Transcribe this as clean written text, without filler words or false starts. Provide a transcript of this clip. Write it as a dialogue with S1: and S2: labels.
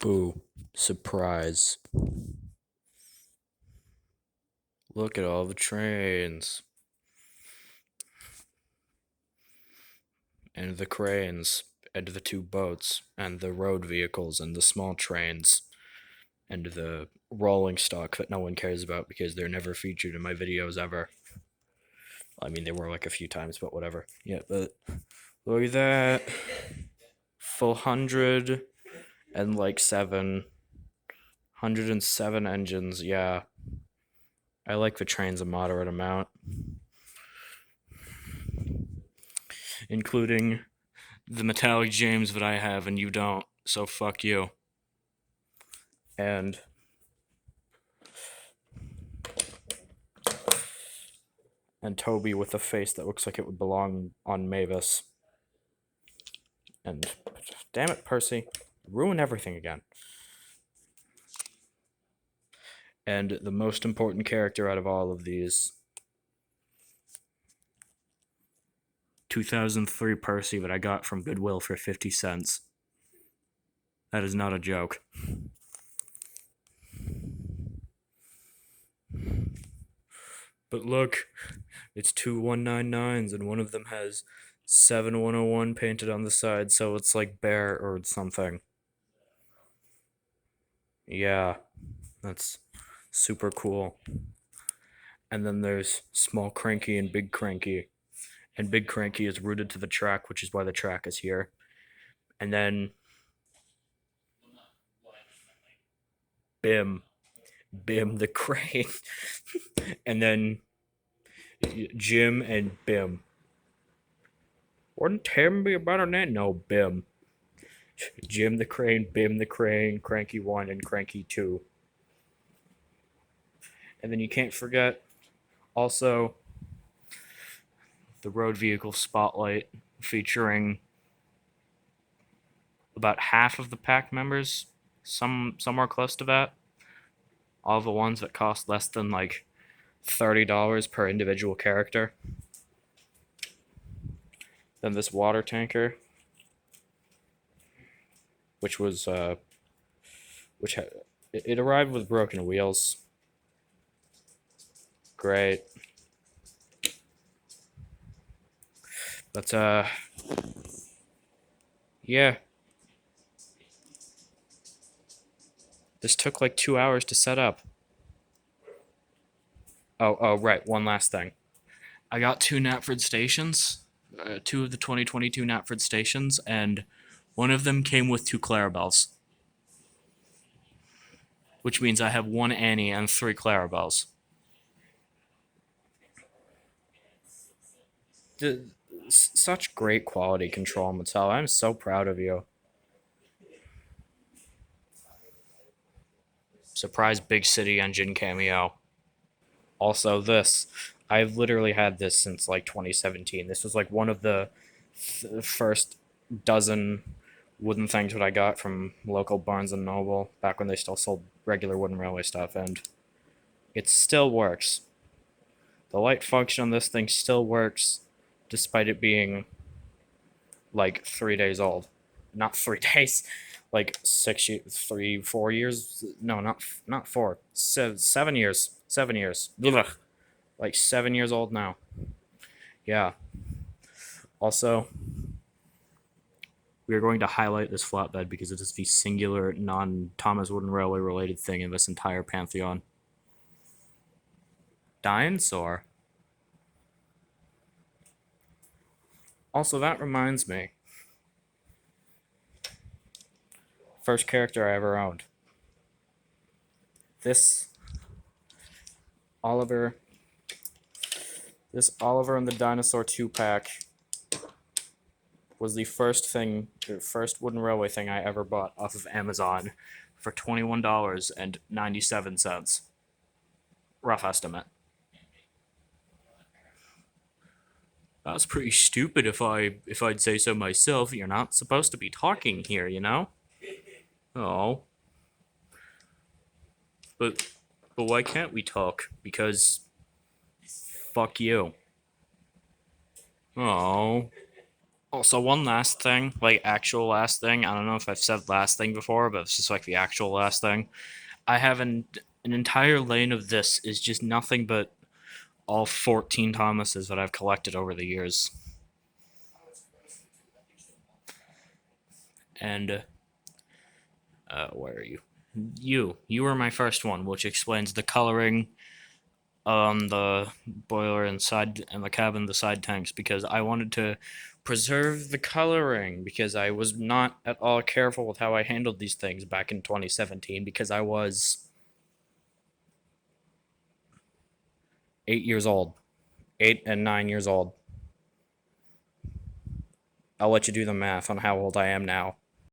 S1: Ooh, surprise. Look at all the trains. And the cranes. And the two boats. And the road vehicles. And the small trains. And the rolling stock that no one cares about because they're never featured in my videos ever. I mean, they were like a few times, but whatever. Yeah, but look at that. Full 107 engines, yeah. I like the trains a moderate amount, including the metallic James that I have and you don't, so fuck you. And Toby with a face that looks like it would belong on Mavis. And damn it, Percy, ruin everything again. And the most important character out of all of these, 2003 Percy that I got from Goodwill for 50 cents. That is not a joke. But look, it's two 199s, and one of them has 7101 painted on the side, so it's like bear or something. Yeah, that's super cool. And then there's Small Cranky and Big Cranky. And Big Cranky is rooted to the track, which is why the track is here. And then Bim. Bim the Crane. And then Jim and Bim. Wouldn't Tim be a better name? No, Bim. Jim the Crane, Bim the Crane, Cranky 1, and Cranky 2. And then you can't forget also the road vehicle spotlight featuring about half of the pack members, somewhere close to that. All the ones that cost less than like $30 per individual character. Then this water tanker, which was it arrived with broken wheels. Great. But yeah. This took like 2 hours to set up. Oh, right. One last thing. I got two Knapford stations, two of the 2022 Knapford stations, and one of them came with two Clarabelles, which means I have one Annie and three Clarabelles. Such great quality control, Mattel. I'm so proud of you. Surprise big city engine cameo. Also, this. I've literally had this since like 2017. This was like one of the first dozen wooden things that I got from local Barnes and Noble back when they still sold regular wooden railway stuff, and it still works. The light function on this thing still works, despite it being like 3 days old. Not 3 days, like 4 years. No, not four. 7 years. 7 years. Ugh. Like 7 years old now. Yeah. Also, we are going to highlight this flatbed because it is the singular non-Thomas Wooden Railway related thing in this entire pantheon. Dinosaur. Also, that reminds me. First character I ever owned. This Oliver. This Oliver and the Dinosaur 2-pack was the first wooden railway thing I ever bought off of Amazon for $21.97. Rough estimate. That was pretty stupid if I'd say so myself. You're not supposed to be talking here, you know? Oh. But why can't we talk? Because fuck you. Oh. Also, one last thing, like actual last thing. I don't know if I've said last thing before, but it's just like the actual last thing. I have an entire lane of this is just nothing but all 14 Thomases that I've collected over the years. And where are you? You were my first one, which explains the coloring on the boiler inside and the cabin, the side tanks, because I wanted to preserve the coloring because I was not at all careful with how I handled these things back in 2017 because I was 8 years old, 8 and 9 years old. I'll let you do the math on how old I am now.